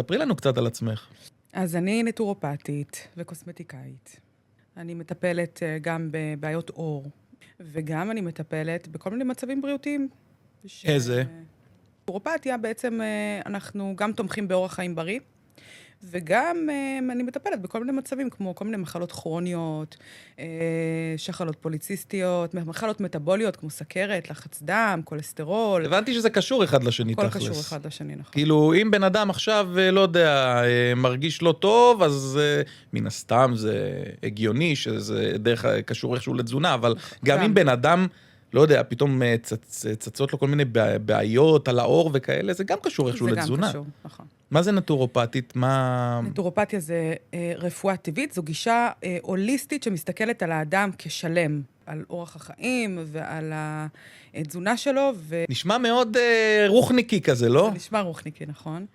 ספרי לנו קצת על עצמך. אז אני נטורופטית וקוסמטיקאית. אני מטפלת גם בבעיות עור, וגם אני מטפלת בכל מיני מצבים בריאותיים. איזה? נטורופתיה בעצם אנחנו גם תומכים באורח חיים בריא, וגם אני מטפלת בכל מיני מצבים, כמו כל מיני מחלות כרוניות, שחלות פוליציסטיות, מחלות מטאבוליות, כמו סכרת, לחץ דם, כולסטרול. הבנתי שזה קשור אחד לשני תכלס. הכל קשור אחד לשני, נכון. כאילו, אם בן אדם עכשיו, לא יודע, מרגיש לא טוב, אז מן הסתם זה הגיוני, שזה דרך קשור איכשהו לתזונה, אבל גם אם בן אדם, לא יודע, פתאום צצות לו כל מיני בעיות על האור וכאלה, זה גם קשור איכשהו לתזונה. זה גם קשור, נכון. מה זה נטורופתית? מה... נטורופתיה זה רפואה טבעית, זו גישה הוליסטית שמסתכלת על האדם כשלם, על אורח החיים ועל התזונה שלו. נשמע מאוד רוחניקי כזה, לא? זה נשמע רוחניקי, נכון.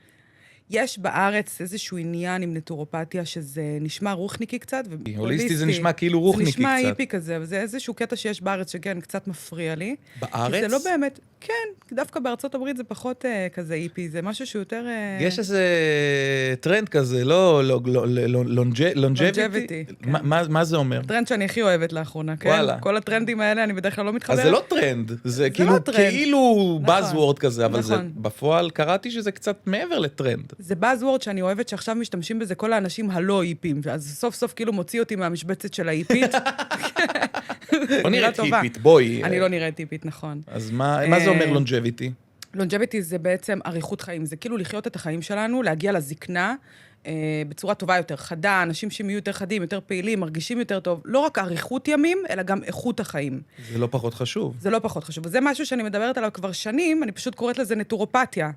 יש בארץ איזשהו עניין עם נטורופתיה שזה נשמע רוחניקי קצת. הוליסטי זה נשמע כאילו רוחניקי קצת. זה נשמע היפי כזה, וזה איזשהו קטע שיש בארץ שכן, קצת מפריע לי. בארץ? זה לא באמת, כן, דווקא בארצות הברית זה פחות כזה היפי, זה משהו שהוא יותר... יש איזה טרנד כזה, לא, לונג'ביטי? מה זה אומר? טרנד שאני הכי אוהבת לאחרונה, כן? וואלה. כל הטרנדים האלה אני בדרך כלל לא מתחברת. אז זה לא טרנד, זה כאילו בזוורד כזה, אבל זה בפועל קראתי שזה קצת מעבר לטרנד. זה בזוורד שאני אוהבת שעכשיו משתמשים בזה כל האנשים הלא היפים, אז סוף סוף כאילו מוציא אותי מהמשבצת של ההיפית. לא נראית היפית, בואי. אני לא נראית היפית, נכון. אז מה זה אומר לונג'ביטי? לונג'ביטי זה בעצם אריכות חיים, זה כאילו לחיות את החיים שלנו, להגיע לזקנה, בצורה טובה יותר, חדה, אנשים שהם יהיו יותר חדים, יותר פעילים, מרגישים יותר טוב, לא רק אריכות ימים, אלא גם איכות החיים. זה לא פחות חשוב. זה לא פחות חשוב, וזה משהו שאני מדברת עליו כבר שנים, אני פשוט קוראת לזה נטורופתיה.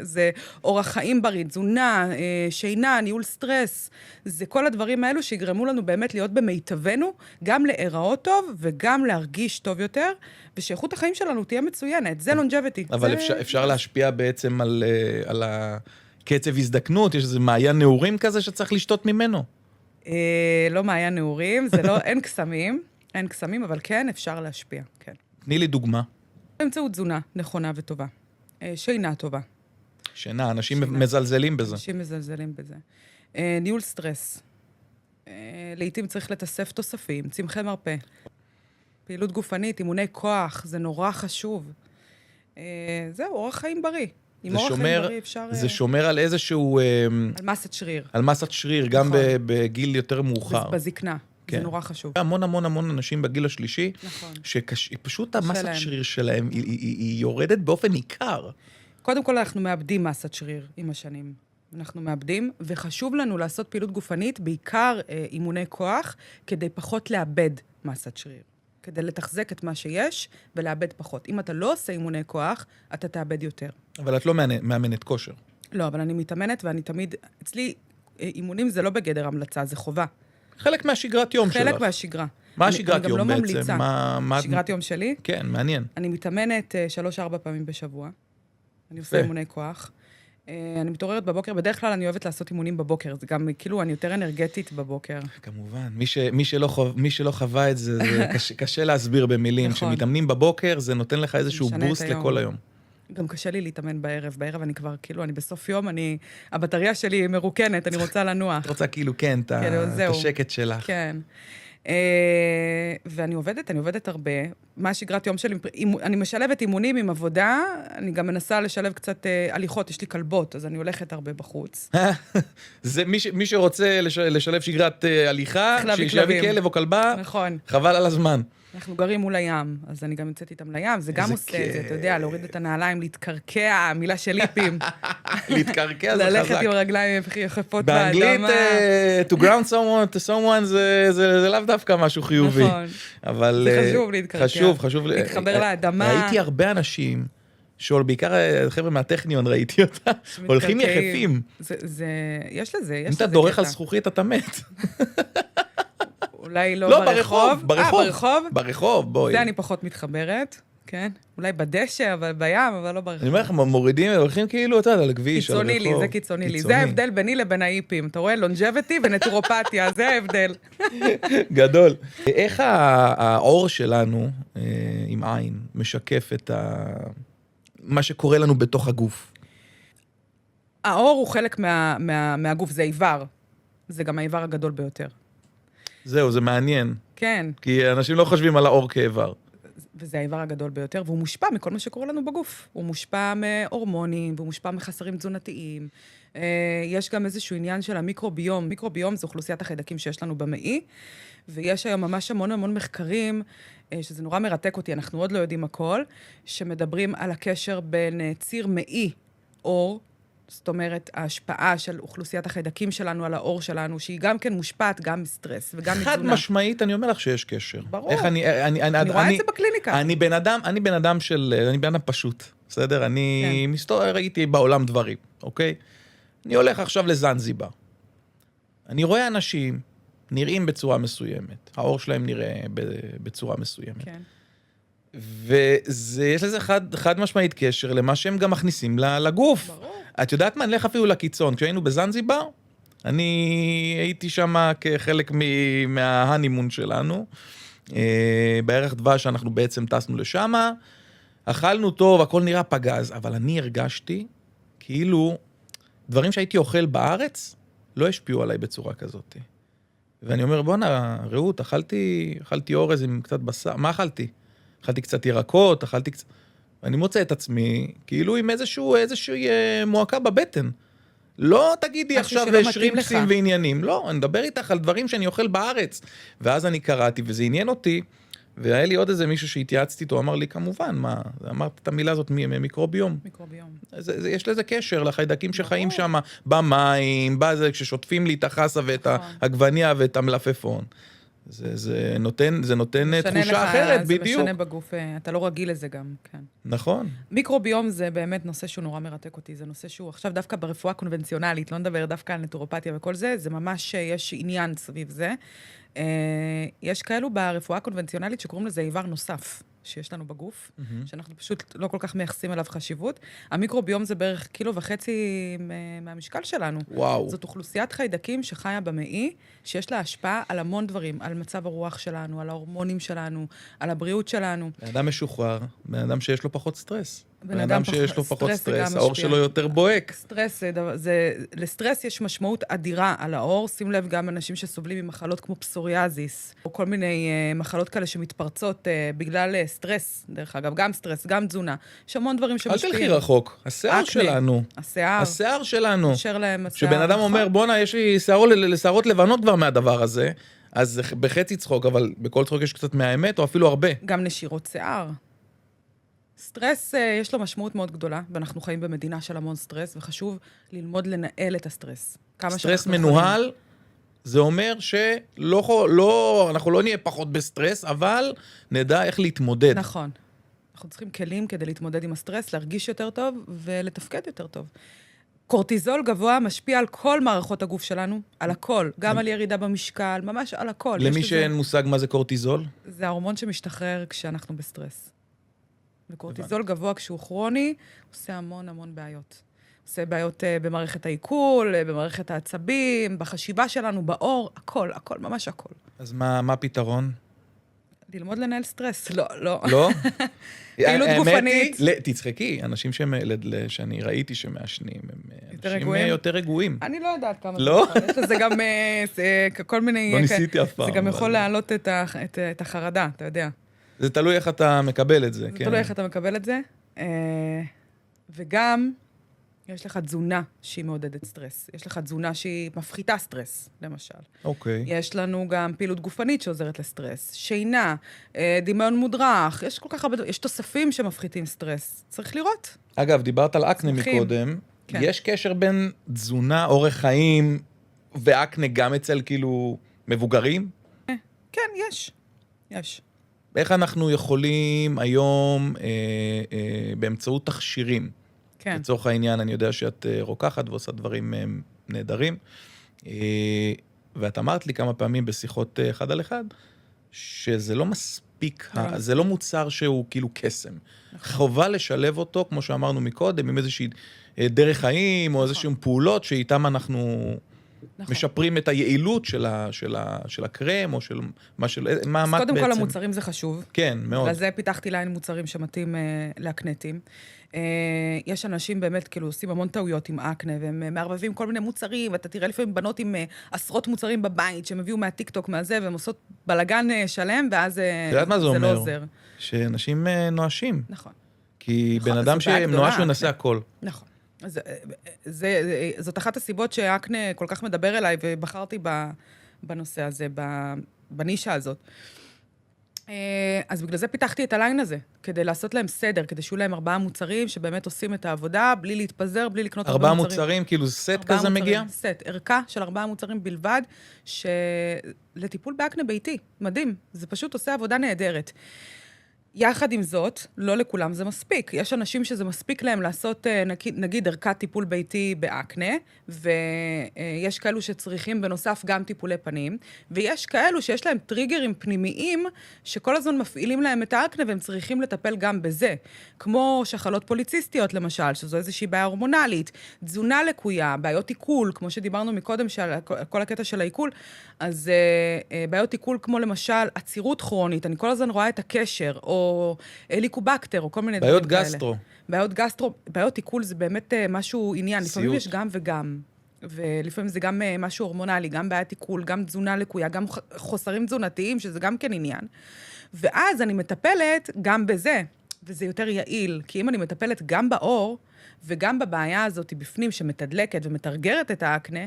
זה אורח חיים בריא, תזונה, שינה, ניהול סטרס, זה כל הדברים האלו שיגרמו לנו באמת להיות במיטבנו, גם להיראות טוב וגם להרגיש טוב יותר, ושאיכות החיים שלנו תהיה מצוינת, זה לונג'ביטי. אבל אפשר להשפיע בעצם על קצב הזדקנות, יש איזה מעיין נעורים כזה שצריך לשתות ממנו? לא מעיין נעורים, אין קסמים, אבל כן אפשר להשפיע, כן. תני לי דוגמה. באמצעות תזונה נכונה וטובה. שינה טובה. שינה, אנשים מזלזלים בזה. אנשים מזלזלים בזה. ניהול סטרס. לעתים צריך לתאסף תוספים, צמחי מרפא. פעילות גופנית, אימוני כוח, זה נורא חשוב. זהו, אורח חיים בריא. זה שומר על איזשהו... על מסת שריר. על מסת שריר, גם בגיל יותר מאוחר. בזקנה, זה נורא חשוב. המון אנשים בגיל השלישי, שפשוט המסת שריר שלהם היא יורדת באופן ניכר. קודם כל אנחנו מאבדים מסת שריר עם השנים. אנחנו מאבדים, וחשוב לנו לעשות פעילות גופנית, בעיקר אימוני כוח, כדי פחות לאבד מסת שריר. כדי לתחזק את מה שיש ולאבד פחות. אם אתה לא עושה אימוני כוח, אתה תאבד יותר. אבל את לא מאמנת כושר. לא, אבל אני מתאמנת ואני תמיד... אצלי, אימונים זה לא בגדר המלצה, זה חובה. חלק מהשגרת יום שלך. חלק מהשגרה. מה השגרת יום בעצם? אני גם לא ממליצה. שגרת יום שלי? כן, מעניין. אני מתאמנת 3-4 פעמים בשבוע. אני עושה אימוני כוח. אני מתעוררת בבוקר, בדרך כלל אני אוהבת לעשות אימונים בבוקר, זה גם כאילו אני יותר אנרגטית בבוקר. כמובן, מי שלא חווה את זה, זה קשה להסביר במילים, שמתאמנים בבוקר זה נותן לך איזשהו בוסט לכל היום. גם קשה לי להתאמן בערב אני כבר כאילו, אני בסוף יום, הבטריה שלי מרוקנת, אני רוצה לנוח. את רוצה כאילו כן, את השקט שלך. כן. ואני עובדת הרבה. מה השגרת יום שלי? אני משלבת אימונים עם עבודה, אני גם מנסה לשלב קצת הליכות, יש לי כלבות, אז אני הולכת הרבה בחוץ. זה מי שרוצה לשלב שגרת הליכה, שישלבי כלב או כלבה, נכון. חבל על הזמן. אנחנו גרים מול הים, אז אני גם יוצאת איתם לים, זה גם עושה את זה, אתה יודע, להוריד את הנעליים, להתקרקע, מילה של ליפים. להתקרקע זה חזק. ללכת עם רגליים יחפות באדמה. באנגלית, to ground someone זה לאו דווקא משהו חיובי. נכון. זה חשוב להתקרקע. חשוב. להתחבר לאדמה. ראיתי הרבה אנשים, בעיקר חבר'ה מהטכניון ראיתי אותה, הולכים יחפים. יש לזה אם אתה דורך על זכוכית, אתה מת. אולי לא ברחוב. ברחוב, בואי. זה אני פחות מתחברת, כן? אולי בדשא, אבל בים, אבל לא ברחוב. אני אומר לך, מורידים, הולכים כאילו, אתה יודע, על הכביש, על הרחוב. קיצוני לי, זה קיצוני לי. זה ההבדל ביני לבין ההיפים. אתה רואה? לונג'ביטי ונטורופתיה, זה ההבדל. גדול. איך האור שלנו, עם עין, משקף את מה שקורה לנו בתוך הגוף? האור הוא חלק מהגוף, זה איבר. זה גם האיבר הגדול ביותר. זהו, זה מעניין. כן. כי אנשים לא חושבים על האור כאיבר. וזה האיבר הגדול ביותר, והוא מושפע מכל מה שקורה לנו בגוף. הוא מושפע מהורמונים, והוא מושפע מחסרים תזונתיים. יש גם איזשהו עניין של המיקרוביום. מיקרוביום זה אוכלוסיית החיידקים שיש לנו במעי, ויש היום ממש המון מחקרים, שזה נורא מרתק אותי, אנחנו עוד לא יודעים הכל, שמדברים על הקשר בין ציר מעי, אור, זאת אומרת, ההשפעה של אוכלוסיית החיידקים שלנו על האור שלנו, שהיא גם כן מושפעת, גם מסטרס וגם מתזונה. חד משמעית, אני אומר לך שיש קשר. ברור. איך אני רואה את זה בקליניקה. אני בן אדם פשוט, בסדר? אני ראיתי בעולם דברים, אוקיי? אני הולך עכשיו לזנזיבר. אני רואה אנשים נראים בצורה מסוימת. האור שלהם נראה בצורה מסוימת. כן. ויש לזה חד משמעית קשר למה שהם גם מכניסים לגוף. ברור. את יודעת מה? נלך אפילו לקיצון. כשהיינו בזנזיבר, אני הייתי שם כחלק מההנימון שלנו. בערך דבש שאנחנו בעצם טסנו לשם. אכלנו טוב, הכל נראה פגז, אבל אני הרגשתי כאילו דברים שהייתי אוכל בארץ לא השפיעו עליי בצורה כזאת. ואני אומר, בוא'נה, רעות, אכלתי אורז עם קצת בשר, מה אכלתי? אכלתי קצת ירקות, ואני מוצא את עצמי, כאילו עם איזושהי מועקה בבטן. לא תגידי עכשיו שרימפסים ועניינים, לא, אני מדבר איתך על דברים שאני אוכל בארץ. ואז אני קראתי, וזה עניין אותי, והיה לי עוד איזה מישהו שהתייעצתי איתו, אמר לי, כמובן, מה, אמרת את המילה הזאת מיקרוביום. מיקרוביום. יש לזה קשר לחיידקים שחיים שם, במים, כששוטפים לי את החסה ואת העגבניה ואת המלפפון. זה נותן תחושה אחרת, בדיוק. זה משנה בגוף, אתה לא רגיל לזה גם, כן. נכון. מיקרוביום זה באמת נושא שהוא נורא מרתק אותי, זה נושא שהוא עכשיו דווקא ברפואה קונבנציונלית, לא נדבר דווקא על נטורופתיה וכל זה, זה ממש, יש עניין סביב זה. יש כאלו ברפואה הקונבנציונלית שקוראים לזה איבר נוסף שיש לנו בגוף, שאנחנו פשוט לא כל כך מייחסים אליו חשיבות. המיקרוביום זה בערך 1.5 קילו מהמשקל שלנו. וואו. זאת אוכלוסיית חיידקים שחיה במעי, שיש לה השפעה על המון דברים, על מצב הרוח שלנו, על ההורמונים שלנו, על הבריאות שלנו. בן אדם משוחרר, בן אדם שיש לו פחות סטרס. בן אדם שיש לו פחות סטרס, האור שלו יותר בוהק. לסטרס יש משמעות אדירה על האור, שים לב גם אנשים שסובלים ממחלות כמו פסוריאזיס, או כל מיני מחלות כאלה שמתפרצות בגלל סטרס, דרך אגב, גם סטרס, גם תזונה, יש המון דברים שמשפיעים. אל תלכי רחוק, השיער שלנו. השיער שלנו. שבן אדם אומר, בונה, יש לי שערות לבנות כבר מהדבר הזה, אז בחצי צחוק, אבל בכל צחוק יש קצת מהאמת, או אפילו הרבה. גם נשירות שיער. סטרס יש לו משמעות מאוד גדולה, ואנחנו חיים במדינה של המון סטרס, וחשוב ללמוד לנהל את הסטרס. סטרס מנוהל, זה אומר שאנחנו לא נהיה פחות בסטרס, אבל נדע איך להתמודד. נכון. אנחנו צריכים כלים כדי להתמודד עם הסטרס, להרגיש יותר טוב ולתפקד יותר טוב. קורטיזול גבוה משפיע על כל מערכות הגוף שלנו, על הכל, גם על ירידה במשקל, ממש על הכל. למי שאין מושג מה זה קורטיזול? זה ההורמון שמשתחרר כשאנחנו בסטרס. וקורטיזול גבוה כשהוא כרוני, עושה המון בעיות. עושה בעיות במערכת העיכול, במערכת העצבים, בחשיבה שלנו, באור, הכל, ממש הכל. אז מה הפתרון? ללמוד לנהל סטרס. לא. לא? פעילות גופנית. תצחקי, אנשים שאני ראיתי שמעשנים, הם אנשים יותר רגועים. אני לא יודעת כמה זה. לא? יש לזה גם כל מיני... לא ניסיתי אף פעם. זה גם יכול להעלות את החרדה, אתה יודע. זה תלוי איך אתה מקבל את זה. זה תלוי איך אתה מקבל את זה. וגם, יש לך תזונה שהיא מעודדת סטרס. יש לך תזונה שהיא מפחיתה סטרס, למשל. אוקיי. יש לנו גם פעילות גופנית שעוזרת לסטרס. שינה, דמיון מודרך, יש כל כך הרבה... יש תוספים שמפחיתים סטרס. צריך לראות. אגב, דיברת על אקנה מקודם. כן. יש קשר בין תזונה, אורח חיים ואקנה גם אצל כאילו מבוגרים? כן, יש. איך אנחנו יכולים היום באמצעות תכשירים? כן. לצורך העניין, אני יודע שאת רוקחת ועושה דברים נהדרים, ואת אמרת לי כמה פעמים בשיחות אחד על אחד, שזה לא מספיק, זה לא מוצר שהוא כאילו קסם. חובה לשלב אותו, כמו שאמרנו מקודם, עם איזושהי דרך חיים, או איזושהי פעולות שאיתם אנחנו משפרים את היעילות של הקרם, או של מה של... מה בעצם? קודם כל המוצרים זה חשוב. כן, מאוד. לזה פיתחתי ליין מוצרים שמתאים לאקנטים. יש אנשים באמת, כאילו, עושים המון טעויות עם אקנה, והם מערבבים כל מיני מוצרים, ואתה תראה לפעמים בנות עם עשרות מוצרים בבית, שהם הביאו מהטיקטוק, מהזה, והם עושות בלגן שלם, ואז זה לא עוזר. שאנשים נואשים. נכון. כי בן אדם שנואש הוא ינסה הכל. נכון. זאת אחת הסיבות שאקנה כל כך מדבר אליי, ובחרתי בנושא הזה, בנישה הזאת. אז בגלל זה פיתחתי את הליין הזה, כדי לעשות להם סדר, כדי שיהיו להם 4 מוצרים שבאמת עושים את העבודה, בלי להתפזר, בלי לקנות 4 מוצרים, כאילו סט כזה מגיע? סט, ערכה של 4 מוצרים בלבד, לטיפול באקנה ביתי, מדהים, זה פשוט עושה עבודה נהדרת. יחד עם זאת, לא לכולם זה מספיק. יש אנשים שזה מספיק להם לעשות, נגיד, ערכת טיפול ביתי באקנה, ויש כאלו שצריכים בנוסף גם טיפולי פנים, ויש כאלו שיש להם טריגרים פנימיים, שכל הזמן מפעילים להם את האקנה, והם צריכים לטפל גם בזה. כמו שחלות פוליציסטיות, למשל, שזו איזושהי בעיה הורמונלית, תזונה לקויה, בעיות עיכול, כמו שדיברנו מקודם, כל הקטע של העיכול, אז בעיות עיכול כמו למשל עצירות כרונית, אני כל הזמן רואה את הקשר, או ליקובקטר, או כל מיני דברים כאלה. בעיות גסטרו. בעיות גסטרו, בעיות עיכול זה באמת משהו עניין. סיוט. לפעמים יש גם וגם. ולפעמים זה גם משהו הורמונלי, גם בעיית עיכול, גם תזונה לקויה, גם חוסרים תזונתיים, שזה גם כן עניין. ואז אני מטפלת גם בזה, וזה יותר יעיל, כי אם אני מטפלת גם באור, וגם בבעיה הזאת בפנים שמתדלקת ומתרגרת את האקנה,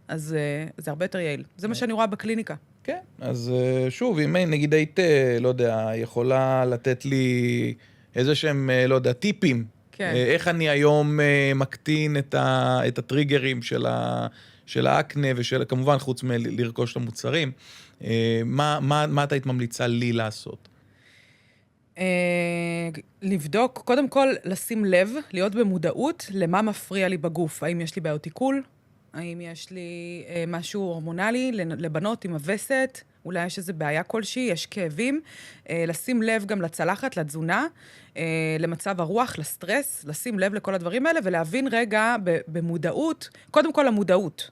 אז זה הרבה יותר יעיל. זה מה שאני רואה בקליניקה. כן, אז שוב, אם נגיד היית, לא יודע, יכולה לתת לי איזה שהם, לא יודע, טיפים, כן. איך אני היום מקטין את הטריגרים של האקנה, כמובן חוץ מלרכוש את המוצרים, מה אתה היית ממליצה לי לעשות? לבדוק, קודם כל לשים לב, להיות במודעות למה מפריע לי בגוף. האם יש לי בעיות עיכול? האם יש לי משהו הורמונלי לבנות עם הווסת? אולי יש איזו בעיה כלשהי, יש כאבים. לשים לב גם לצלחת, לתזונה, למצב הרוח, לסטרס, לשים לב לכל הדברים האלה, ולהבין רגע במודעות, קודם כל המודעות.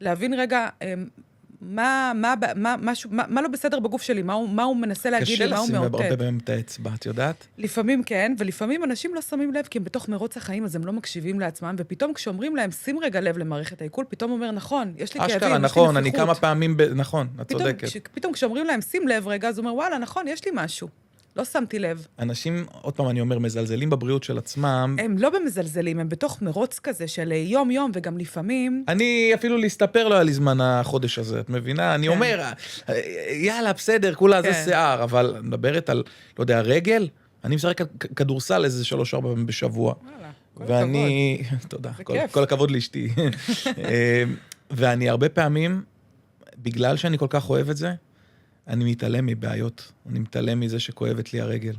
להבין רגע מה לא בסדר בגוף שלי, מה הוא מנסה להגיד לי, מה הוא מאותת. קשה לשים הרבה את האצבע, את יודעת? לפעמים כן, ולפעמים אנשים לא שמים לב, כי הם בתוך מרוץ החיים, אז הם לא מקשיבים לעצמם, ופתאום כשאומרים להם, שים רגע לב למערכת העיכול, פתאום אומר, נכון, יש לי כאבים, יש לי נפיחות. נכון, אני כמה פעמים, נכון, את צודקת. פתאום כשאומרים להם, שים לב רגע, אז הוא אומר, וואלה, נכון, יש לי משהו. לא שמתי לב. אנשים, עוד פעם אני אומר, מזלזלים בבריאות של עצמם. הם לא במזלזלים, הם בתוך מרוץ כזה של יום-יום, וגם לפעמים... אני אפילו להסתפר לא היה לי זמן החודש הזה, את מבינה? אני אומר, יאללה, בסדר, כולה זה שיער, אבל מדברת על, לא יודע, רגל, אני משחק כדורסל איזה 3-4 פעמים בשבוע. ואני... תודה, כל הכבוד לאשתי. ואני הרבה פעמים, בגלל שאני כל כך אוהב את זה, אני מתעלם מבעיות, אני מתעלם מזה שכואבת לי הרגל,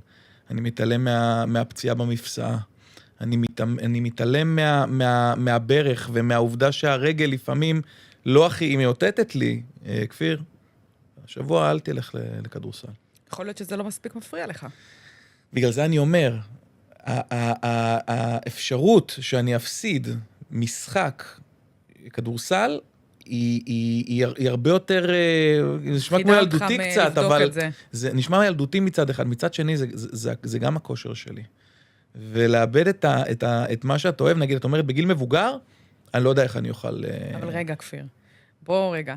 אני מתעלם מהפציעה במפסעה, אני מתעלם מהברך ומהעובדה שהרגל לפעמים לא הכי, היא מאותתת לי, כפיר, השבוע אל תלך לכדורסל. יכול להיות שזה לא מספיק מפריע לך. בגלל זה אני אומר, האפשרות שאני אפסיד משחק כדורסל, היא הרבה יותר, זה נשמע כמו ילדותי קצת, אבל זה נשמע ילדותי מצד אחד, מצד שני זה גם הכושר שלי. ולאבד את מה שאת אוהב, נגיד, את אומרת, בגיל מבוגר, אני לא יודע איך אני אוכל... אבל רגע, כפיר, בוא רגע.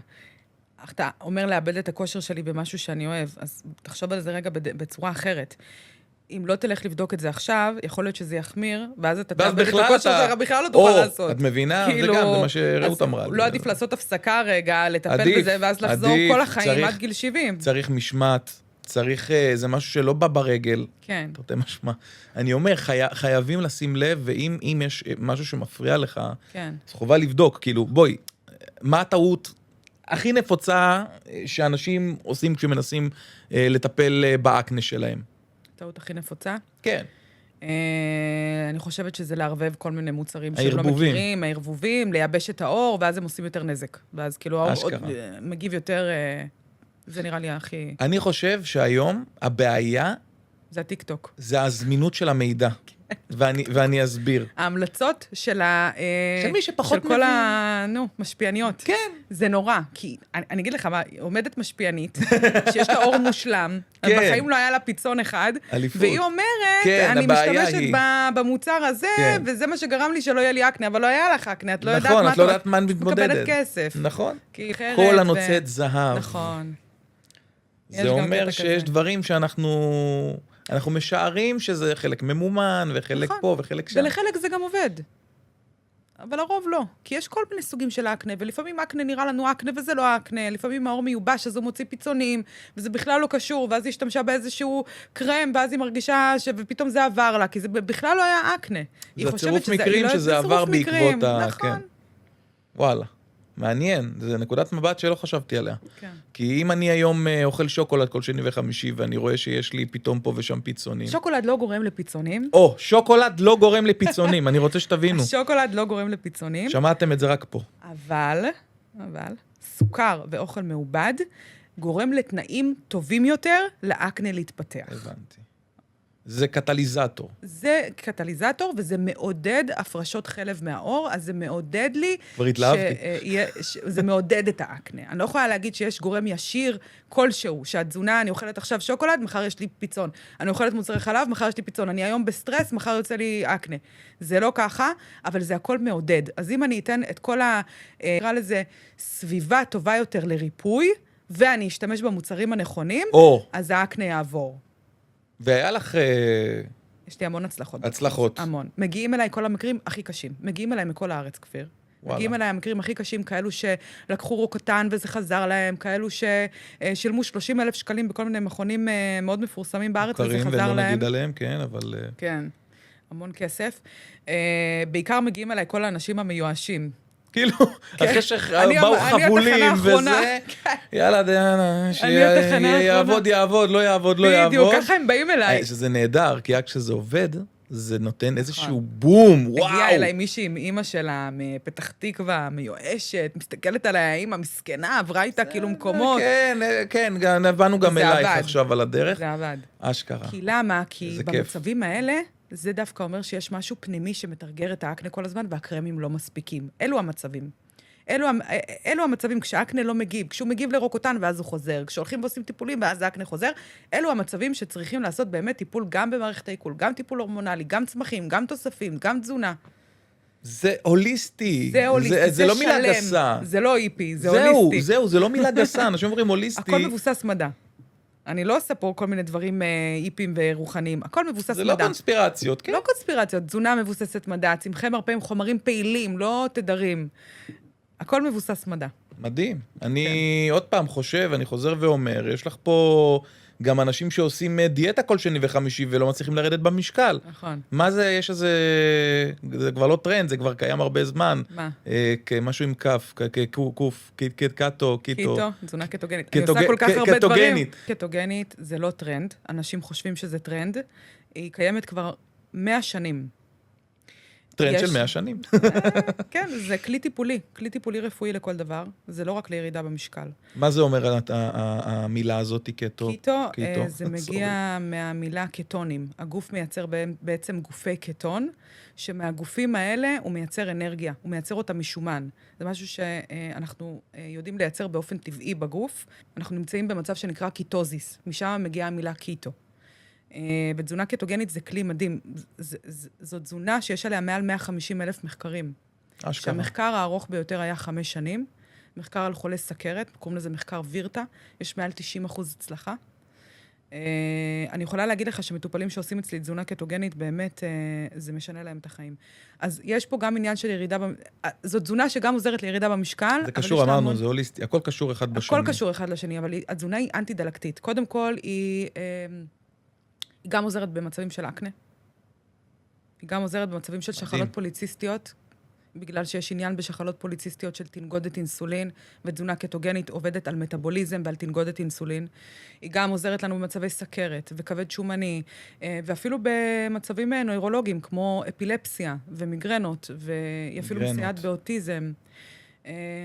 אתה אומר לאבד את הכושר שלי במשהו שאני אוהב, אז תחשוב על זה רגע בצורה אחרת. אם לא תלך לבדוק את זה עכשיו, יכול להיות שזה יחמיר, ואז אתה תאבד את הכושר שלך, בכלל לא תוכל לעשות. את מבינה? זה גם, זה מה שרעות אמרה. לא עדיף לעשות הפסקה רגע, לטפל בזה, ואז לחזור כל החיים עד גיל 70. צריך משמעת, צריך, זה משהו שלא בא ברגל. כן. תרתי משמע. אני אומר, חייבים לשים לב, ואם יש משהו שמפריע לך, אז חובה לבדוק, כאילו, בואי, מה הטעות הכי נפוצה שאנשים עושים כשמנסים לטפל באקנה שלהם? טעות הכי נפוצה? כן. אני חושבת שזה לערבב כל מיני מוצרים שהם לא מכירים, הערבובים, לייבש את האור, ואז הם עושים יותר נזק. ואז כאילו האור עוד מגיב יותר, זה נראה לי הכי... אני חושב שהיום הבעיה זה הטיקטוק. זה הזמינות של המידע. ואני אסביר. ההמלצות של מי שפחות של כל משפיעניות. כן. זה נורא, כי אני אגיד לך מה, עומדת משפיענית, שיש לה אור מושלם, כן. בחיים לא היה לה פיצון אחד, אליפות. והיא אומרת, כן, אני הבעיה משתמשת במוצר הזה, כן. וזה מה שגרם לי שלא יהיה לי אקנה, אבל לא היה לך אקנה, את לא יודעת נכון, מה את לא יודעת מה מתמודדת. מקבלת כסף. נכון. כי אחרת כל הנוצאת זהב. נכון. זה אומר שיש דברים שאנחנו משערים שזה חלק ממומן, וחלק נכון. פה וחלק שם. ולחלק זה גם עובד. אבל הרוב לא, כי יש כל מיני סוגים של אקנה, ולפעמים אקנה נראה לנו אקנה וזה לא אקנה, לפעמים האור מיובש, אז הוא מוציא פיצונים, וזה בכלל לא קשור, ואז היא השתמשה באיזשהו קרם, ואז היא מרגישה ופתאום זה עבר לה, כי זה בכלל לא היה אקנה. זה צירוף מקרים שזה עבר בעקבות נכון. וואלה. מעניין, זה נקודת מבט שלא חשבתי עליה. כן. כי אם אני היום אוכל שוקולד כל שני וחמישי, ואני רואה שיש לי פתאום פה ושם פיצונים. שוקולד לא גורם לפיצונים. שוקולד לא גורם לפיצונים, אני רוצה שתבינו. שוקולד לא גורם לפיצונים. שמעתם את זה רק פה. אבל, סוכר ואוכל מעובד גורם לתנאים טובים יותר לאקנה להתפתח. הבנתי. זה קטליזטור. זה קטליזטור, וזה מעודד הפרשות חלב מהאור, אז זה מעודד לי... כבר התלהבתי. זה מעודד את האקנה. אני לא יכולה להגיד שיש גורם ישיר כלשהו, שהתזונה, אני אוכלת עכשיו שוקולד, מחר יש לי פיצון. אני אוכלת מוצרי חלב, מחר יש לי פיצון. אני היום בסטרס, מחר יוצא לי אקנה. זה לא ככה, אבל זה הכל מעודד. אז אם אני אתן את כל נקרא לזה, סביבה טובה יותר לריפוי, ואני אשתמש במוצרים הנכונים, אז האקנה יעבור. והיה לך... יש לי המון הצלחות. הצלחות. המון. מגיעים אליי כל המקרים הכי קשים. מגיעים אליי מכל הארץ, כפיר. מגיעים אליי המקרים הכי קשים, כאלו שלקחו רוקטן וזה חזר להם, כאלו ששילמו 30,000 שקלים בכל מיני מכונים מאוד מפורסמים בארץ, וזה חזר להם. ולא נגיד עליהם, כן, אבל... כן, המון כסף. בעיקר מגיעים אליי כל האנשים המיואשים. כאילו, אחרי שבאו חבולים וזה, יאללה, דיאנה, שיעבוד, יעבוד, לא יעבוד, לא יעבוד. בדיוק, ככה הם באים אליי. שזה נהדר, כי רק כשזה עובד, זה נותן איזשהו בום, וואו. הגיעה אליי מישהי עם אמא שלה, מפתח תקווה, מיואשת, מסתכלת עליה, האמא מסכנה, עברה איתה כאילו מקומות. כן, באנו גם אלייך עכשיו על הדרך. זה עבד. אשכרה. כי למה? כי במצבים האלה, זה דווקא אומר שיש משהו פנימי שמתרגר את האקנה כל הזמן, והקרמים לא מספיקים. אלו המצבים. אלו המצבים כשהאקנה לא מגיב, כשהוא מגיב לרוקוטן ואז הוא חוזר, כשהולכים ועושים טיפולים ואז האקנה חוזר, אלו המצבים שצריכים לעשות באמת טיפול גם במערכת העיכול, גם טיפול הורמונלי, גם צמחים, גם תוספים, גם תזונה. זה הוליסטי. זה הוליסטי, זה לא מילה גסה. זה לא איפי, זה הוליסטי. זה לא מילה גסה, אנשים אומרים הוליסטי. הכל מבוסס מדע. אני לא עושה פה כל מיני דברים איפיים ורוחניים, הכל מבוסס מדע. זה לא קונספירציות, כן? לא קונספירציות, תזונה מבוססת מדע, צמחי מרפאים, חומרים פעילים, לא תדרים. הכל מבוסס מדע. מדהים. אני עוד פעם חושב, אני חוזר ואומר, יש לך פה גם אנשים שעושים דיאטה כל שני וחמישי ולא מצליחים לרדת במשקל. נכון. מה זה, יש איזה, זה כבר לא טרנד, זה כבר קיים הרבה זמן. מה? משהו עם כף, קוף, קטו. קיטו, תזונה קטוגנית. אני עושה כל כך הרבה דברים. קטוגנית זה לא טרנד, אנשים חושבים שזה טרנד. היא קיימת כבר 100 שנים. טרנד של 100 שנים. כן, זה כלי טיפולי רפואי לכל דבר, זה לא רק לירידה במשקל. מה זה אומר המילה הזאת, קטו? קיטו, זה מגיע מהמילה קטונים. הגוף מייצר בעצם גופי קטון, שמהגופים האלה הוא מייצר אנרגיה, הוא מייצר אותה משומן. זה משהו שאנחנו יודעים לייצר באופן טבעי בגוף. אנחנו נמצאים במצב שנקרא קיטוזיס, משם מגיעה המילה קיטו. ותזונה קטוגנית זה כלי מדהים. זו תזונה שיש עליה מעל 150,000 מחקרים. אשכרה. שהמחקר הארוך ביותר היה 5 שנים. מחקר על חולי סכרת, קוראים לזה מחקר וירטה, יש מעל 90% הצלחה. אני יכולה להגיד לך שמטופלים שעושים אצלי תזונה קטוגנית, באמת זה משנה להם את החיים. אז יש פה גם עניין של ירידה, זו תזונה שגם עוזרת לירידה במשקל. זה קשור, אמרנו, זה הוליסטי, הכל קשור אחד בשני. הכל קשור אחד לשני, אבל התזונה היא אנטי-דלקתית. קודם כל, היא גם עוזרת במצבים של אקנה. היא גם עוזרת במצבים של שחלות פוליציסטיות, בגלל שיש עניין בשחלות פוליציסטיות של תנגודת אינסולין, ותזונה קטוגנית עובדת על מטאבוליזם ועל תנגודת אינסולין. היא גם עוזרת לנו במצבי סכרת וכבד שומני, ואפילו במצבים נוירולוגיים, כמו אפילפסיה ומיגרנות, והיא אפילו מסייעת באוטיזם.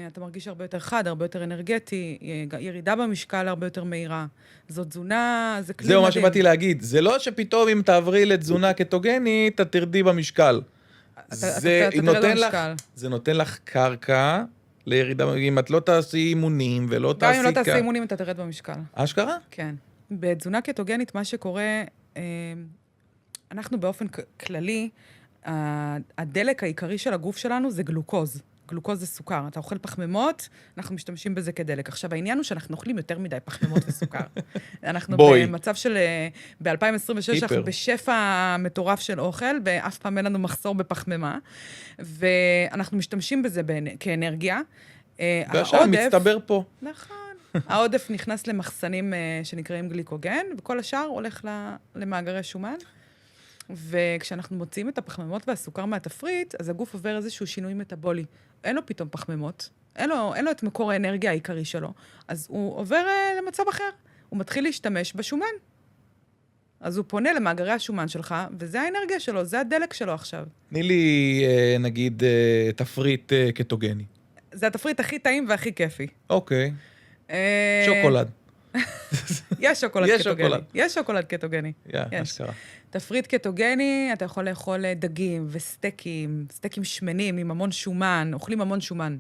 אתה מרגיש הרבה יותר חד, הרבה יותר אנרגטי, ירידה במשקל הרבה יותר מהירה. זאת תזונה, זה כלי מדהים. זהו מה שבאתי להגיד. זה לא שפתאום אם תעברי לתזונה קטוגנית, את תרדי במשקל. אתה תרד במשקל. זה נותן לך קרקע לירידה, אם את לא תעשי אימונים ולא תעשי... גם אם לא תעשי אימונים, אתה תרד במשקל. אשכרה? כן. בתזונה קטוגנית, מה שקורה, אנחנו באופן כללי, הדלק העיקרי של הגוף שלנו זה גלוקוז. גלוקוז זה סוכר. אתה אוכל פחמימות, אנחנו משתמשים בזה כדלק. עכשיו, העניין הוא שאנחנו אוכלים יותר מדי פחמימות וסוכר. אנחנו במצב של... ב-2026 אנחנו בשפע מטורף של אוכל, ואף פעם אין לנו מחסור בפחמימה, ואנחנו משתמשים בזה כאנרגיה. והשאר מצטבר פה. נכון. העודף נכנס למחסנים שנקראים גליקוגן, וכל השאר הולך למאגרי שומן. וכשאנחנו מוציאים את הפחמימות והסוכר מהתפריט, אז הגוף עובר איזשהו שינוי מטאבולי. אין לו פתאום פחמימות, אין לו את מקור האנרגיה העיקרי שלו, אז הוא עובר למצב אחר. הוא מתחיל להשתמש בשומן. אז הוא פונה למאגרי השומן שלך, וזה האנרגיה שלו, זה הדלק שלו עכשיו. תני לי, נגיד, תפריט קטוגני. זה התפריט הכי טעים והכי כיפי. אוקיי. שוקולד. יש שוקולד קטוגני. יש שוקולד קטוגני. אשכרה. תפריט קטוגני, אתה יכול לאכול דגים וסטייקים, סטייקים שמנים עם המון שומן, אוכלים המון שומן.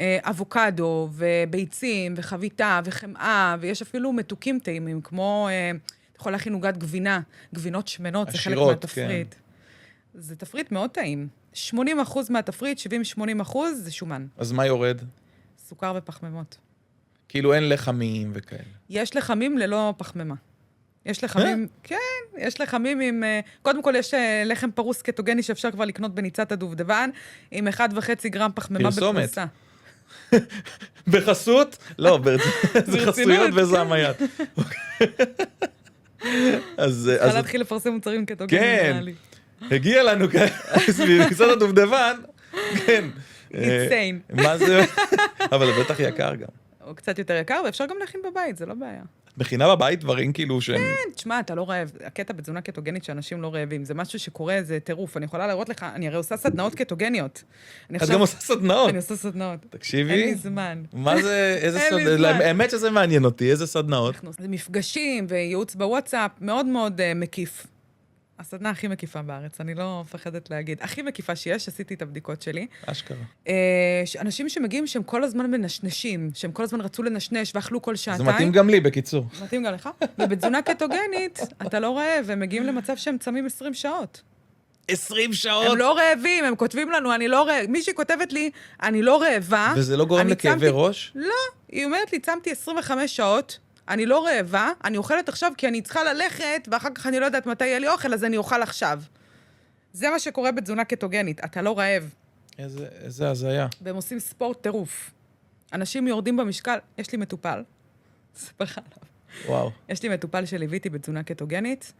אבוקדו וביצים וחביתה וחמאה, ויש אפילו מתוקים טעימים, כמו, אתה יכול להכין עוגת גבינה, גבינות שמנות, זה חלק מהתפריט. זה תפריט מאוד טעים. 80% מהתפריט, 70-80% זה שומן. אז מה יורד? סוכר ופחמימות. כאילו אין לחמים וכאלה. יש לחמים ללא פחמימה. יש לחמים, כן, יש לחמים עם... קודם כל יש לחם פרוס קטוגני שאפשר כבר לקנות בניצת הדובדבן, עם 1.5 גרם פחמימה בפרוסה. בחסות? לא, זה חסויות וזעם היד. צריכה להתחיל לפרסם מוצרים קטוגנים. כן, הגיע לנו בניצת הדובדבן, כן. אינסיין. מה זה? אבל זה בטח יקר גם. הוא קצת יותר יקר, ואפשר גם להכין בבית, זה לא בעיה. את מכינה בבית דברים כאילו שהם... כן, תשמע, אתה לא רעב. הקטע בתזונה קטוגנית שאנשים לא רעבים, זה משהו שקורה, זה טירוף. אני יכולה להראות לך, אני הרי עושה סדנאות קטוגניות. את גם עושה סדנאות? אני עושה סדנאות. תקשיבי. אין לי זמן. מה זה, איזה סדנאות? האמת שזה מעניין אותי, איזה סדנאות? זה מפגשים וייעוץ בוואטסאפ, מאוד מאוד מקיף. הסדנה הכי מקיפה בארץ, אני לא מפחדת להגיד. הכי מקיפה שיש, עשיתי את הבדיקות שלי. אשכרה. אנשים שמגיעים שהם כל הזמן מנשנשים, שהם כל הזמן רצו לנשנש ואכלו כל שעתיים. זה מתאים גם לי, בקיצור. מתאים גם לך. ובתזונה קטוגנית, אתה לא רעב, הם מגיעים למצב שהם צמים 20 שעות. 20 שעות? הם לא רעבים, הם כותבים לנו, אני לא רעב. מישהי כותבת לי, אני לא רעבה. וזה לא גורם לכאבי ראש? לא, היא אומרת לי, צמתי 25 שעות. אני לא רעבה, אני אוכלת עכשיו כי אני צריכה ללכת, ואחר כך אני לא יודעת מתי יהיה לי אוכל, אז אני אוכל עכשיו. זה מה שקורה בתזונה קטוגנית, אתה לא רעב. איזה הזיה. והם עושים ספורט טירוף. אנשים יורדים במשקל, יש לי מטופל. ספר לך עליו. וואו. יש לי מטופל שליוויתי בתזונה קטוגנית,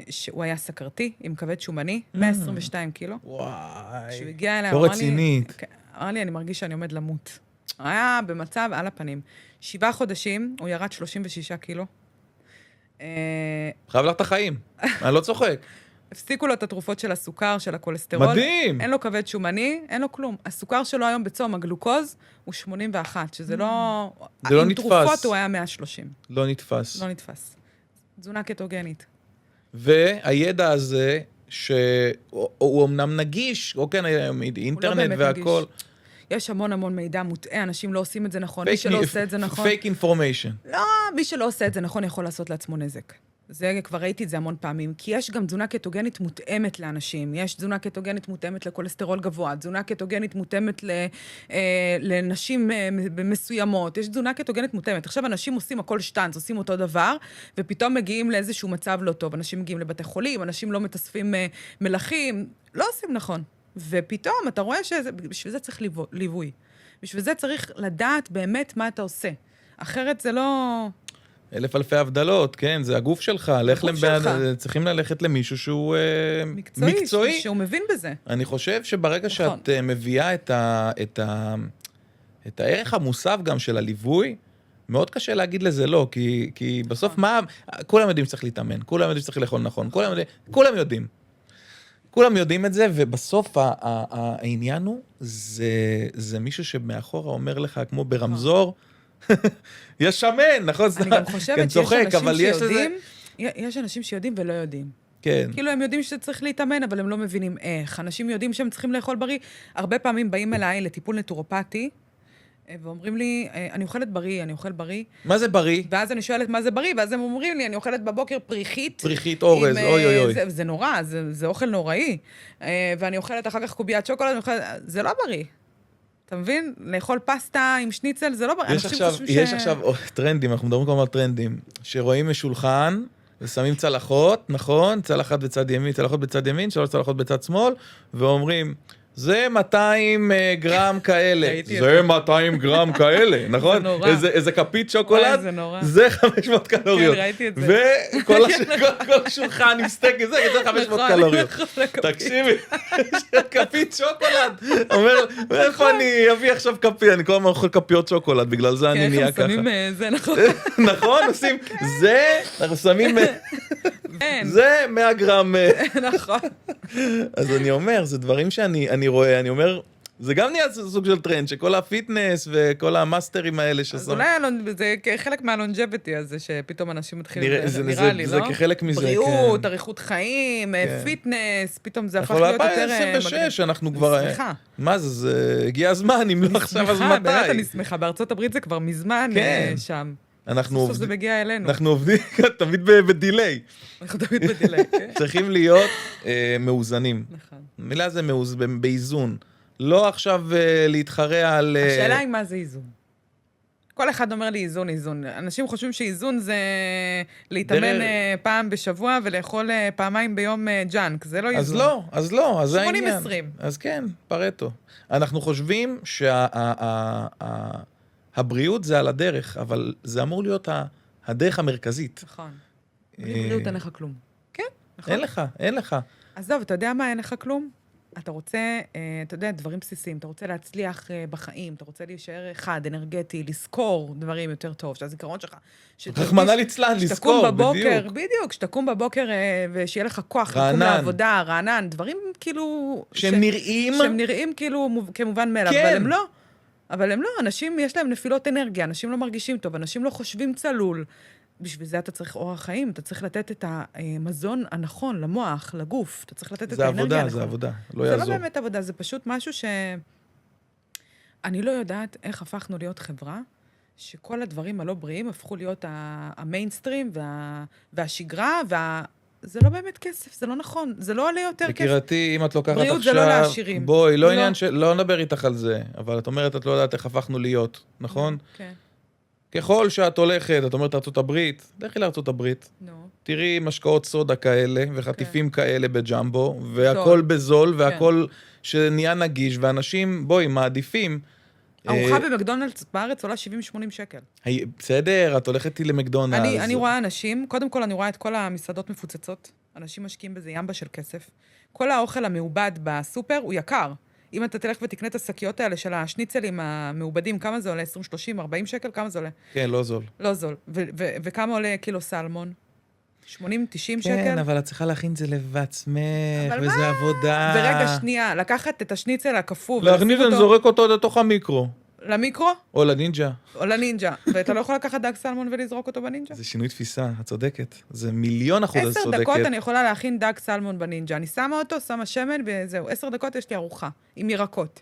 שהוא היה סכרתי, עם כבד שומני, 122 קילו. וואי. כשהוא הגיע אליי, לא רצינית. אמר לי, אני מרגיש שאני עומד למות. הוא היה במצב על הפנים. 7 חודשים, הוא ירד 36 קילו. חייב לך את החיים, אני לא צוחק. הפסיקו לו את התרופות של הסוכר, של הכולסטרול. מדהים! אין לו כבד שומני, אין לו כלום. הסוכר שלו היום בצום, הגלוקוז, הוא 81, שזה לא... זה לא נתפס. עם תרופות הוא היה 130. לא נתפס. לא נתפס. תזונה קטוגנית. והידע הזה, שהוא אמנם נגיש, או כן, אינטרנט והכל. יש המון מידע מוטעה, אנשים לא עושים את זה נכון, מי שלא עושה את זה נכון... פייק אינפורמיישן. לא, מי שלא עושה את זה נכון יכול לעשות לעצמו נזק. זה, כבר ראיתי את זה המון פעמים, כי יש גם תזונה קטוגנית מותאמת לאנשים, יש תזונה קטוגנית מותאמת לכולסטרול גבוה, תזונה קטוגנית מותאמת לנשים מסוימות, יש תזונה קטוגנית מותאמת. עכשיו אנשים עושים הכל שטנץ, עושים אותו דבר, ופתאום מגיעים לאיזשהו מצב לא טוב, אנשים מגיעים לבתי חולים, אנשים לא מתאספים מלחים, לא עושים נכון. ופתאום אתה רואה שבשביל זה צריך ליווי. בשביל זה צריך לדעת באמת מה אתה עושה. אחרת זה לא... 1000 אלפי הבדלות, כן, זה הגוף שלך. צריכים ללכת למישהו שהוא מקצועי. שהוא מבין בזה. אני חושב שברגע שאת מביאה את הערך המוסף גם של הליווי, מאוד קשה להגיד לזה לא, כי בסוף מה... כולם יודעים שצריך להתאמן, כולם יודעים שצריך לאכול נכון, כולם יודעים. כולם יודעים את זה, ובסוף העניין הוא, זה מישהו שמאחורה אומר לך, כמו ברמזור, יש שמן, נכון? אני גם חושבת שיש אנשים שיודעים, יש אנשים שיודעים ולא יודעים. כן. כאילו הם יודעים שצריך להתאמן, אבל הם לא מבינים איך. אנשים יודעים שהם צריכים לאכול בריא. הרבה פעמים באים אליי לטיפול נטורופטי, ואומרים לי, אני אוכלת בריא, אני אוכל בריא. מה זה בריא? ואז אני שואלת מה זה בריא, ואז הם אומרים לי, אני אוכלת בבוקר פריחית. פריחית אורז, אוי אוי אוי. זה נורא, זה אוכל נוראי. ואני אוכלת אחר כך קוביית שוקולד, זה לא בריא. אתה מבין? לאכול פסטה עם שניצל, זה לא בריא. יש עכשיו טרנדים, אנחנו מדברים כלומר על טרנדים, שרואים משולחן, ושמים צלחות, נכון? צלחת בצד ימין, צלחות בצד ימין, 3 צלחות בצד שמאל, ואומרים, זה 200 גרם כאלה. זה 200 גרם כאלה, נכון? זה נורא. איזה כפית שוקולד, זה נורא. זה 500 קלוריות. כן, ראיתי את זה. וכל שולחן עם סטייק, זה 500 קלוריות. תקשיבי, כפית שוקולד. אומר, איפה אני אביא עכשיו כפית? אני כל הזמן אוכל כפיות שוקולד, בגלל זה אני נהיה ככה. כן, שמים זה, נכון. נכון, עושים, זה, אנחנו שמים, זה 100 גרם. נכון. אז אני אומר, זה דברים שאני רואה, אני אומר, זה גם נהיה סוג של טרנד, שכל הפיטנס וכל המאסטרים האלה אז אולי זה חלק מהלונג'ביטי הזה, שפתאום אנשים מתחילים, נראה לי, לא? זה כחלק מזה, כן. בריאות, אריכות חיים, פיטנס, פתאום זה הפך להיות יותר... אנחנו ב-2026, אנחנו כבר... שמחה. מה זה הגיע הזמן, אם לא עכשיו, אז מתי? באמת אני שמחה, בארצות הברית זה כבר מזמן שם. אנחנו זה מגיע אלינו. אנחנו עובדים תמיד בדיליי. אנחנו תמיד בדיליי, כן. צריכים להיות מאוזנים. נכון. מילה זה באיזון. לא עכשיו להתחרע על... השאלה היא מה זה איזון. כל אחד אומר לי איזון, איזון. אנשים חושבים שאיזון זה להתאמן פעם בשבוע ולאכול פעמיים ביום ג'אנק. זה לא איזון. אז לא, אז זה העניין. 80-20. אז כן, פרטו. אנחנו חושבים שהבריאות זה על הדרך, אבל זה אמור להיות הדרך המרכזית. נכון. בלי בריאות אין לך כלום. כן, נכון. אין לך. עזוב, אתה יודע מה אין לך כלום? אתה רוצה, אתה יודע, דברים בסיסיים, אתה רוצה להצליח בחיים, אתה רוצה להישאר חד, אנרגטי, לזכור דברים יותר טוב, שהזיכרון שלך... רחמנא ליצלן, לזכור, בדיוק. בדיוק, שתקום בבוקר ושיהיה לך כוח לקום לעבודה, רענן, דברים כאילו... שהם נראים כאילו כמובן מאליו, אבל הם לא, אנשים יש להם נפילות אנרגיה, אנשים לא מרגישים טוב, אנשים לא חושבים צלול. בשביל זה אתה צריך אורח חיים, אתה צריך לתת את המזון הנכון למוח, לגוף, אתה צריך לתת את האנרגיה הנכון. זה עבודה, לא יעזור. זה לא באמת עבודה, זה פשוט משהו אני לא יודעת איך הפכנו להיות חברה, שכל הדברים הלא בריאים הפכו להיות המיינסטרים והשגרה, זה לא באמת כסף, זה לא נכון, זה לא עולה יותר כסף. יקירתי, אם את לוקחת עכשיו... בריאות זה לא לעשירים. בואי, לא נדבר איתך על זה, אבל את אומרת, את לא יודעת איך הפכנו להיות, נכון? כן. ככל שאת הולכת, את אומרת ארצות הברית, לכי לארצות הברית. תראי משקאות סודה כאלה, וחטיפים כאלה בג'מבו, והכל בזול, והכל שנהיה נגיש, ואנשים, בואי, מעדיפים. ארוחה במקדונלדס בארץ עולה 70-80 שקל. בסדר, את הולכת למקדונלדס. אני רואה אנשים, קודם כל אני רואה את כל המסעדות מפוצצות, אנשים משקיעים בזה ימבה של כסף. כל האוכל המעובד בסופר הוא יקר. אם אתה תלך ותקנה את השקיות האלה של השניצלים המעובדים, כמה זה עולה? 20, 30, 40 שקל? כמה זה עולה? כן, לא זול. לא זול. וכמה עולה קילו סלמון? 80, 90 שקל? כן, אבל את צריכה להכין את זה לבעצמך, וזה עבודה. ורגע, שנייה, לקחת את השניצל הקפוא, להכניס את זורק אותו לתוך המיקרו. למיקרו? או לנינג'ה. או לנינג'ה. ואתה לא יכול לקחת דג סלמון ולזרוק אותו בנינג'ה? זה שינוי תפיסה, את צודקת. זה 1,000,000% צודקת. 10 דקות אני יכולה להכין דג סלמון בנינג'ה. אני שמה אותו, שמה שמן, וזהו. 10 דקות יש לי ארוחה, עם ירקות.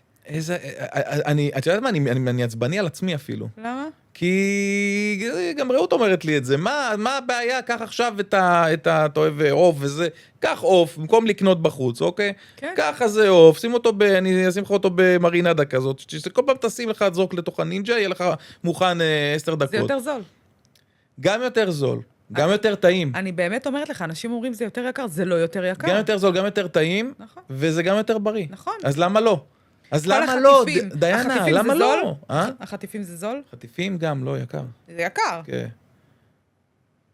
את יודעת מה? אני עצבני על עצמי אפילו. למה? כי גם רעות אומרת לי את זה. מה הבעיה? קח עכשיו אתה אוהב עוף וזה. קח עוף, במקום לקנות בחוץ, אוקיי? כן. קח איזה עוף, שים אותו אני אשים לך אותו במרינדה כזאת, שכל פעם תשים לך זרוק לתוך הנינג'ה, יהיה לך מוכן 10 דקות. זה יותר זול. גם יותר זול. גם יותר טעים. אני באמת אומרת לך, אנשים אומרים זה יותר יקר, זה לא יותר יקר. גם יותר זול, גם יותר טעים, נכון. וזה גם יותר בריא. נכון. אז למה לא? אז למה לא? דיינה, למה לא? החטיפים זה זול? חטיפים גם לא יקר. זה יקר. כן.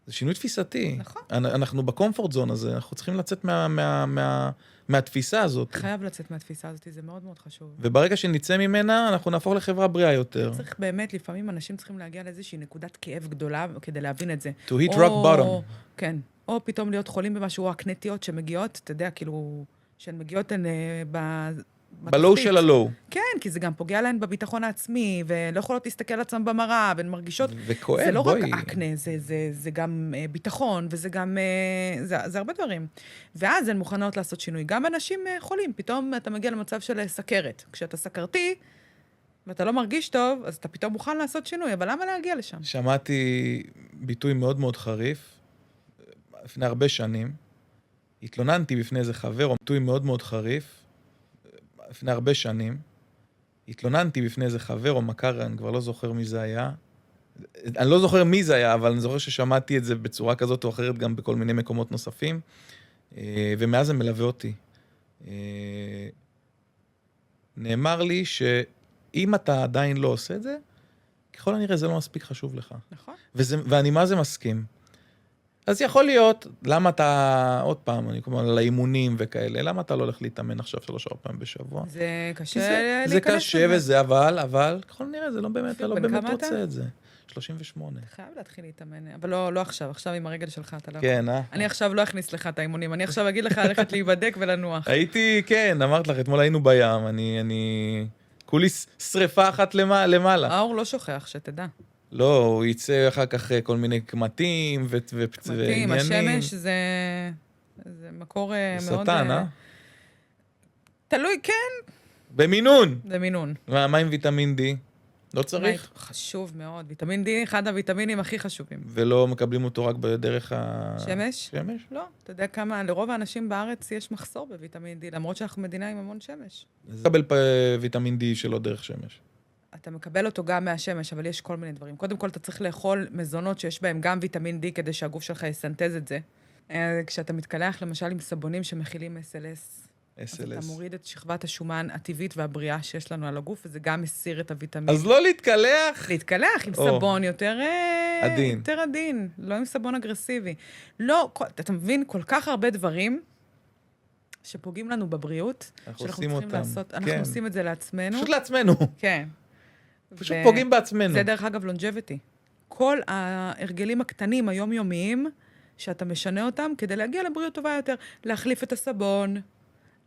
זה שינוי תפיסתי. נכון. אנחנו בקומפורט זון הזה, אנחנו צריכים לצאת מהתפיסה הזאת. חייב לצאת מהתפיסה הזאת, זה מאוד מאוד חשוב. וברגע שנצא ממנה, אנחנו נהפוך לחברה בריאה יותר. צריך באמת, לפעמים אנשים צריכים להגיע לאיזושהי נקודת כאב גדולה כדי להבין את זה. To hit rock bottom. כן. או פתאום להיות חולים במשהו, או הקנטיות שמגיעות, אתה יודע, כאילו, שהן מגיעות בלואו של הלואו. כן, כי זה גם פוגע להן בביטחון העצמי, ולא יכולות להסתכל על עצמם במראה, והן מרגישות... וכואב, זה לא בואי. רק אקנה, זה גם ביטחון, וזה גם... זה הרבה דברים. ואז הן מוכנות לעשות שינוי. גם אנשים חולים, פתאום אתה מגיע למצב של סכרת. כשאתה סכרתי, ואתה לא מרגיש טוב, אז אתה פתאום מוכן לעשות שינוי, אבל למה להגיע לשם? שמעתי ביטוי מאוד מאוד חריף, לפני הרבה שנים, התלוננתי בפני איזה חבר, או ביטוי מאוד מאוד חריף, לפני הרבה שנים, התלוננתי בפני איזה חבר או מכר, אני כבר לא זוכר מי זה היה. אני לא זוכר מי זה היה, אבל אני זוכר ששמעתי את זה בצורה כזאת או אחרת גם בכל מיני מקומות נוספים, ומאז זה מלווה אותי. נאמר לי שאם אתה עדיין לא עושה את זה, ככל הנראה זה לא מספיק חשוב לך. נכון. ואני מה זה מסכים. אז יכול להיות, למה אתה, עוד פעם, אני כלומר, לאימונים וכאלה, למה אתה לא הולך להתאמן עכשיו 3-4 פעמים בשבוע? זה קשה זה להיכנס קשה לזה. וזה, אבל, ככל נראה, זה לא באמת, אתה לא בן באמת כמה רוצה אתה? את זה. 38. אתה חייב להתחיל להתאמן, אבל לא עכשיו, עכשיו עם הרגל שלך אתה לא... כן, אני עכשיו לא אכניס לך את האימונים, אני עכשיו אגיד לך ללכת להיבדק ולנוח. הייתי, כן, אמרת לך, אתמול היינו בים, אני... כולי שריפה אחת למעלה. האור לא שוכח, שתדע. לא, הוא יצא אחר כך כל מיני קמטים קמטים, השמש זה מקור מאוד... שטן, תלוי, כן. במינון. זה מינון. מה עם ויטמין D? לא צריך? חשוב מאוד. ויטמין D, אחד הוויטמינים הכי חשובים. ולא מקבלים אותו רק בדרך שמש? שמש? לא. אתה יודע כמה, לרוב האנשים בארץ יש מחסור בוויטמין D, למרות שאנחנו מדינה עם המון שמש. זה מקבל ויטמין D שלא דרך שמש. אתה מקבל אותו גם מהשמש, אבל יש כל מיני דברים. קודם כל, אתה צריך לאכול מזונות שיש בהם גם ויטמין D, כדי שהגוף שלך יסנטז את זה. כשאתה מתקלח, למשל, עם סבונים שמכילים SLS, אז אתה מוריד את שכבת השומן הטבעית והבריאה שיש לנו על הגוף, וזה גם מסיר את הוויטמין. אז לא להתקלח? להתקלח עם סבון יותר עדין. יותר עדין, לא עם סבון אגרסיבי. לא, אתה מבין, כל כך הרבה דברים שפוגעים לנו בבריאות, אנחנו עושים אותם. אנחנו עושים את זה לעצמנו. פשוט לעצמנו. כן. פשוט פוגעים בעצמנו. זה דרך אגב לונג'ביטי. כל ההרגלים הקטנים, היומיומיים, שאתה משנה אותם כדי להגיע לבריאות טובה יותר, להחליף את הסבון,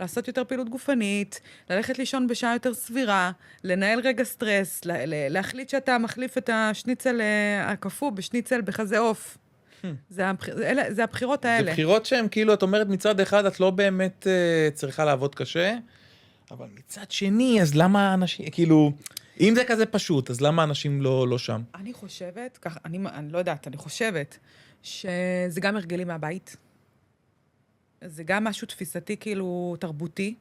לעשות יותר פעילות גופנית, ללכת לישון בשעה יותר סבירה, לנהל רגע סטרס, להחליט שאתה מחליף את השניצל הקפוא בשניצל בחזה עוף. זה הבחירות האלה. זה בחירות שהן כאילו, את אומרת מצד אחד, את לא באמת צריכה לעבוד קשה, אבל מצד שני, אז למה אנשים, כאילו, אם זה כזה פשוט, אז למה אנשים לא שם? אני חושבת, ככה, אני לא יודעת, אני חושבת שזה גם הרגלים מהבית, זה גם משהו תפיסתי, כאילו, תרבותי,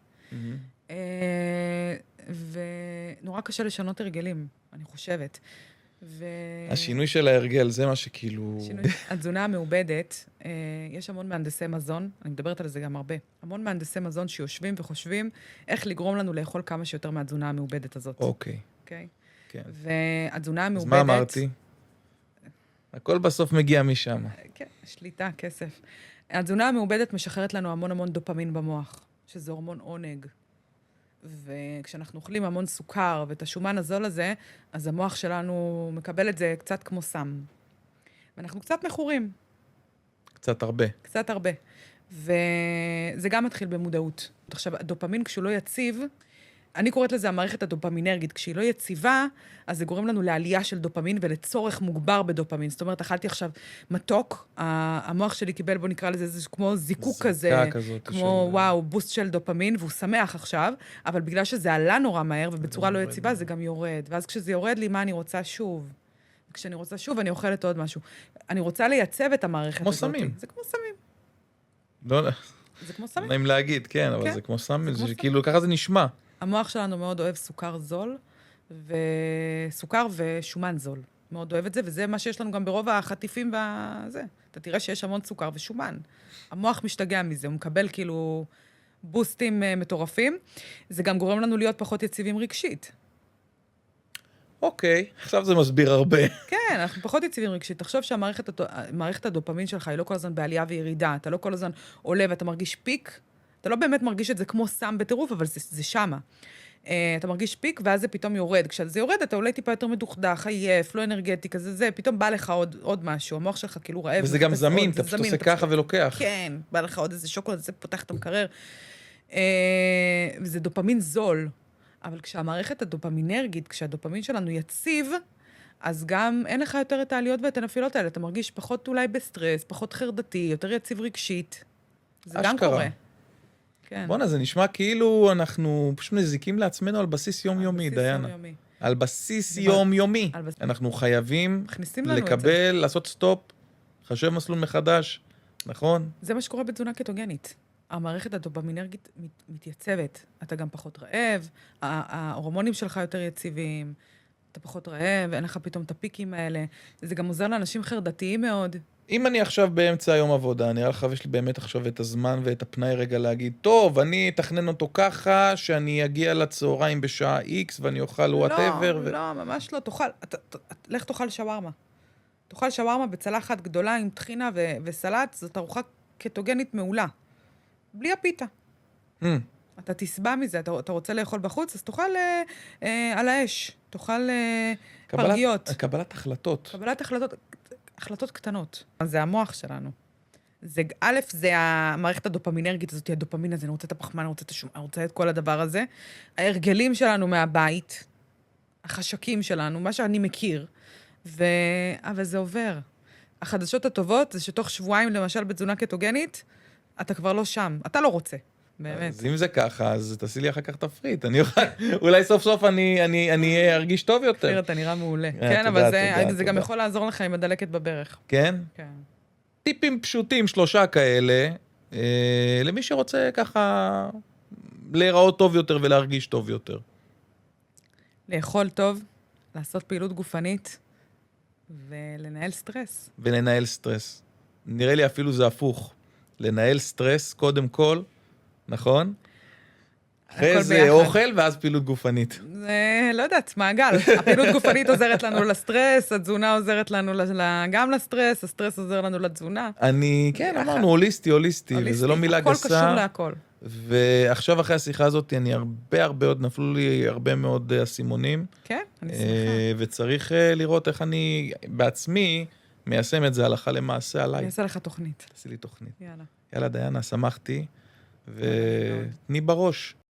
ונורא קשה לשנות הרגלים, אני חושבת. השינוי של ההרגל, זה מה שכאילו... התזונה המעובדת, יש המון מהנדסי מזון, אני מדברת על זה גם הרבה, המון מהנדסי מזון שיושבים וחושבים איך לגרום לנו לאכול כמה שיותר מהתזונה המעובדת הזאת. אוקיי. אוקיי? כן. והתזונה המעובדת... אז מה אמרתי? הכל בסוף מגיע משם. כן, שליטה, כסף. התזונה המעובדת משחררת לנו המון המון דופמין במוח, שזה הורמון עונג. וכשאנחנו אוכלים המון סוכר ואת השומן הזול הזה, אז המוח שלנו מקבל את זה קצת כמו סם. ואנחנו קצת מכורים. קצת הרבה. קצת הרבה. וזה גם מתחיל במודעות. עכשיו, הדופמין כשהוא לא יציב, אני קוראת לזה המערכת הדופמינרגית. כשהיא לא יציבה, אז זה גורם לנו לעלייה של דופמין ולצורך מוגבר בדופמין. זאת אומרת, אכלתי עכשיו מתוק, המוח שלי קיבל, בוא נקרא לזה, זה כמו זיקוק כזה, כמו וואו, בוסט של דופמין, והוא שמח עכשיו, אבל בגלל שזה עלה נורא מהר ובצורה לא יציבה, זה גם יורד. ואז כשזה יורד לי, מה אני רוצה שוב? וכשאני רוצה שוב, אני אוכלת עוד משהו. אני רוצה לייצב את המערכת הזאת. כמו סמים. זה כמו סמים. לא, זה כמו סמים. נעים להגיד, כן, אבל זה כמו סמים, כאילו ככה זה נשמע. המוח שלנו מאוד אוהב סוכר זול, וסוכר ושומן זול. מאוד אוהב את זה, וזה מה שיש לנו גם ברוב החטיפים וזה. אתה תראה שיש המון סוכר ושומן. המוח משתגע מזה, הוא מקבל כאילו בוסטים מטורפים. זה גם גורם לנו להיות פחות יציבים רגשית. אוקיי, עכשיו זה מסביר הרבה. כן, אנחנו פחות יציבים רגשית. תחשוב שהמערכת הדופמין שלך היא לא כל הזמן בעלייה וירידה, אתה לא כל הזמן עולה ואתה מרגיש פיק, אתה לא באמת מרגיש את זה כמו סם בטירוף, אבל זה שמה. אתה מרגיש פיק, ואז זה פתאום יורד. כשזה יורד, אתה אולי טיפה יותר מדוכדך, עייף, לא אנרגטי, כזה זה, פתאום בא לך עוד משהו, המוח שלך כאילו רעב. וזה גם זמין, אתה פשוט עושה ככה ולוקח. כן, בא לך עוד איזה שוקולד, זה פותח את המקרר. וזה דופמין זול. אבל כשהמערכת הדופמינרגית, כשהדופמין שלנו יציב, אז גם אין לך יותר את העליות ואת הנפילות האלה. אתה מרגיש פחות אולי בסטרס, פחות חרדתי, יותר יציב רגשית. זה גם אשכרה. קורה. כן. בוא'נה, זה נשמע כאילו אנחנו פשוט מזיקים לעצמנו על בסיס יומיומי, דיינה. יומיומי. על בסיס יומיומי. על בסיס- אנחנו חייבים מכניסים לנו את זה. לקבל, לעשות סטופ, לחשב מסלול מחדש, נכון? זה מה שקורה בתזונה קטוגנית. המערכת הדופמינרגית מתייצבת. אתה גם פחות רעב, ההורמונים שלך יותר יציבים, אתה פחות רעב, אין לך פתאום את הפיקים האלה. זה גם עוזר לאנשים חרדתיים מאוד. אם אני עכשיו באמצע היום עבודה, נראה לך יש לי באמת עכשיו את הזמן ואת הפנאי רגע להגיד, טוב, אני אתכנן אותו ככה, שאני אגיע לצהריים בשעה X ואני אוכל whatever. לא, ממש לא. תאכל, לך תאכל שווארמה. תאכל שווארמה בצלחת גדולה עם טחינה וסלט, זאת ארוחה קטוגנית מעולה. בלי הפיתה. אתה תסבע מזה, אתה רוצה לאכול בחוץ, אז תאכל על האש, תאכל פרגיות. קבלת החלטות. קבלת החלטות קטנות. אז זה המוח שלנו. א', זה המערכת הדופמינרגית הזאת, הדופמין הזה, אני רוצה את הפחמן, אני רוצה את השום, אני רוצה את כל הדבר הזה. ההרגלים שלנו מהבית, החשקים שלנו, מה שאני מכיר, אבל זה עובר. החדשות הטובות זה שתוך שבועיים, למשל, בתזונה קטוגנית, אתה כבר לא שם, אתה לא רוצה. באמת. אז אם זה ככה, אז תעשי לי אחר כך תפריט. אולי סוף סוף אני ארגיש טוב יותר. אתה נראה מעולה. תודה, כן, אבל תודה, זה גם תודה. יכול לעזור לך עם הדלקת בברך. כן? כן. טיפים פשוטים, 3 כאלה, למי שרוצה ככה להיראות טוב יותר ולהרגיש טוב יותר. לאכול טוב, לעשות פעילות גופנית, ולנהל סטרס. ולנהל סטרס. נראה לי אפילו זה הפוך. לנהל סטרס קודם כל, נכון? אחרי זה ביחד. אוכל ואז פעילות גופנית. זה, לא יודעת, מעגל. הפעילות גופנית עוזרת לנו לסטרס, התזונה עוזרת לנו גם לסטרס, הסטרס עוזר לנו לתזונה. כן, אמרנו הוליסטי, וזה לא מילה הכל גסה. קשור להכל. ועכשיו אחרי השיחה הזאת, עוד נפלו לי הרבה מאוד אסימונים. כן, אני שמחה. וצריך לראות איך אני בעצמי מיישם את זה הלכה למעשה עליי. אני אעשה לך תוכנית. תעשי לי תוכנית. יאללה. יאללה, דיינה, שמחתי, ותני בראש.